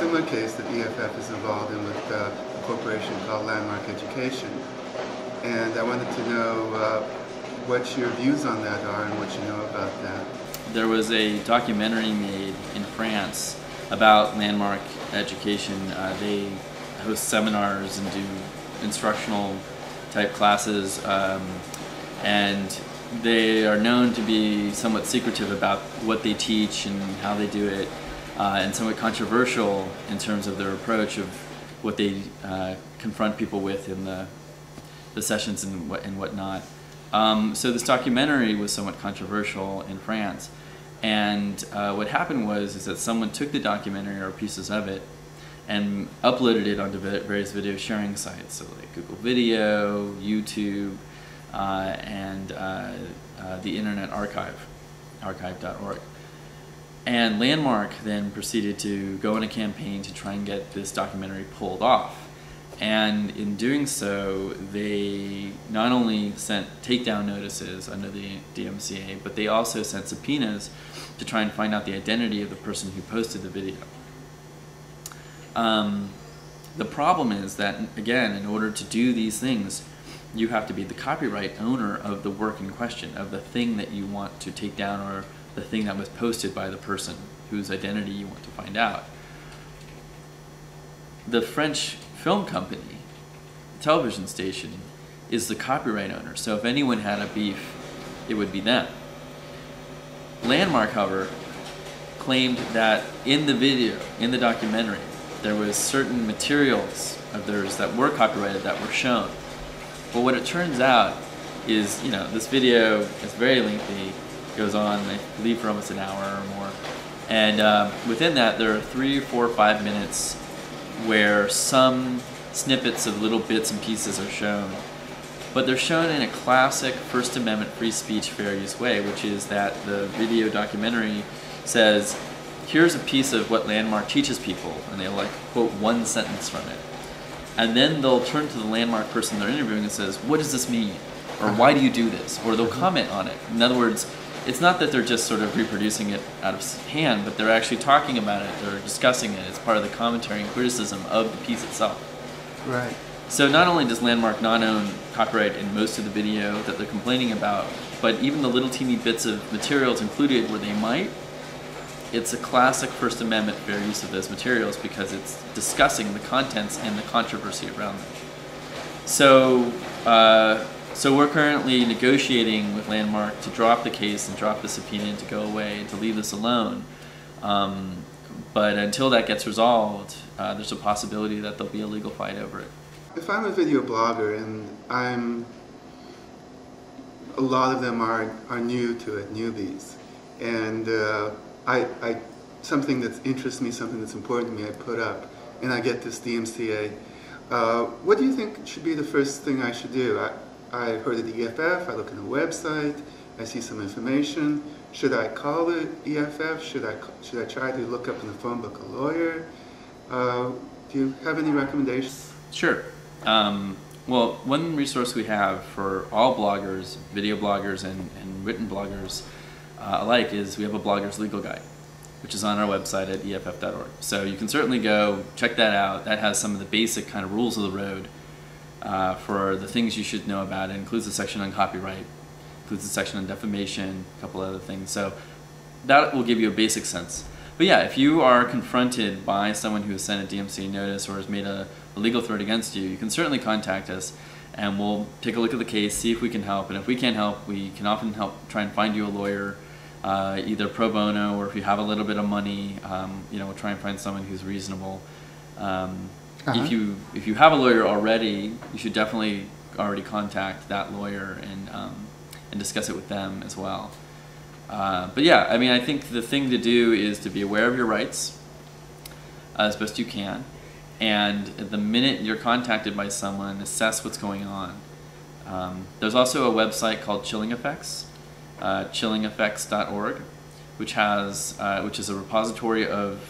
similar case that EFF is involved in with a corporation called Landmark Education. And I wanted to know what your views on that are and what you know about that. There was a documentary made in France about Landmark Education. They host seminars and do instructional type classes, and they are known to be somewhat secretive about what they teach and how they do it, and somewhat controversial in terms of their approach of what they confront people with in the sessions and whatnot. So this documentary was somewhat controversial in France, and what happened is that someone took the documentary or pieces of it and uploaded it onto various video sharing sites, so like Google Video, YouTube, and the Internet Archive, archive.org. And Landmark then proceeded to go on a campaign to try and get this documentary pulled off. And in doing so, they not only sent takedown notices under the DMCA, but they also sent subpoenas to try and find out the identity of the person who posted the video. The problem is that, again, in order to do these things, you have to be the copyright owner of the work in question, of the thing that you want to take down or the thing that was posted by the person whose identity you want to find out. The French film company, television station, is the copyright owner, so if anyone had a beef, it would be them. Landmark, however, claimed that in the video, in the documentary, there was certain materials of theirs that were copyrighted that were shown. But what it turns out is, this video is very lengthy, goes on, I believe, for almost an hour or more. And within that, there are 3, 4, 5 minutes where some snippets of little bits and pieces are shown. But they're shown in a classic First Amendment free speech, fair use way, which is that the video documentary says, here's a piece of what Landmark teaches people, and they'll quote one sentence from it. And then they'll turn to the Landmark person they're interviewing and says, what does this mean? Or why do you do this? Or they'll comment on it. In other words, it's not that they're just sort of reproducing it out of hand, but they're actually talking about it, they're discussing it as part of the commentary and criticism of the piece itself. Right. So not only does Landmark not own copyright in most of the video that they're complaining about, but even the little teeny bits of materials included where they might, it's a classic First Amendment fair use of those materials because it's discussing the contents and the controversy around them. So, so we're currently negotiating with Landmark to drop the case and drop the subpoena and to go away and to leave this alone. But until that gets resolved, there's a possibility that there'll be a legal fight over it. If I'm a video blogger and a lot of them are new to it, newbies, and something that interests me, something that's important to me, I put up, and I get this DMCA. What do you think should be the first thing I should do? I heard of the EFF, I look at the website, I see some information. Should I call the EFF? Should I try to look up in the phone book a lawyer? Do you have any recommendations? Sure. Well, one resource we have for all bloggers, video bloggers and written bloggers alike, is we have a blogger's legal guide, which is on our website at EFF.org. So you can certainly go check that out. That has some of the basic kind of rules of the road for the things you should know about. It includes a section on copyright, includes a section on defamation, a couple other things. So that will give you a basic sense. But yeah, if you are confronted by someone who has sent a DMCA notice or has made a legal threat against you, you can certainly contact us and we'll take a look at the case, see if we can help. And if we can't help, we can often help try and find you a lawyer, either pro bono, or if you have a little bit of money, we'll try and find someone who's reasonable. If you have a lawyer already, you should definitely already contact that lawyer and discuss it with them as well. But yeah, I mean, I think the thing to do is to be aware of your rights as best you can, and the minute you're contacted by someone, assess what's going on. There's also a website called Chilling Effects, chillingeffects.org, which is a repository of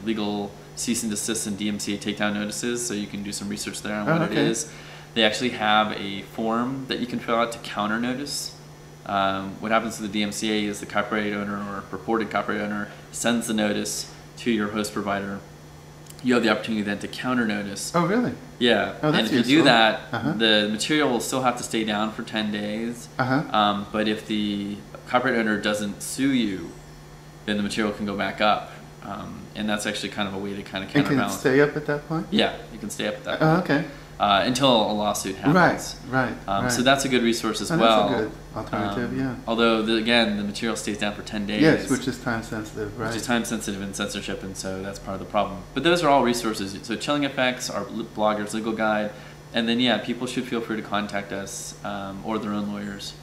legal cease and desist and DMCA takedown notices, so you can do some research there on what it is. They actually have a form that you can fill out to counter notice. What happens to the DMCA is the copyright owner or purported copyright owner sends the notice to your host provider, you have the opportunity then to counter notice. Oh, really? Yeah. Oh, that's and if useful. you do that, Uh-huh. the material will still have to stay down for 10 days. Uh-huh. But if the copyright owner doesn't sue you, then the material can go back up. And that's actually kind of a way to kind of And can it counterbalance. stay up at that point? Yeah, you can stay up at that Oh, point. okay. Until a lawsuit happens. Right. So that's a good resource as Oh, well. that's a good alternative, yeah. Although, again, the material stays down for 10 days. Yes, which is time sensitive, right? Which is time sensitive and censorship, and so that's part of the problem. But those are all resources. So Chilling Effects, our blogger's legal guide, and then, yeah, people should feel free to contact us or their own lawyers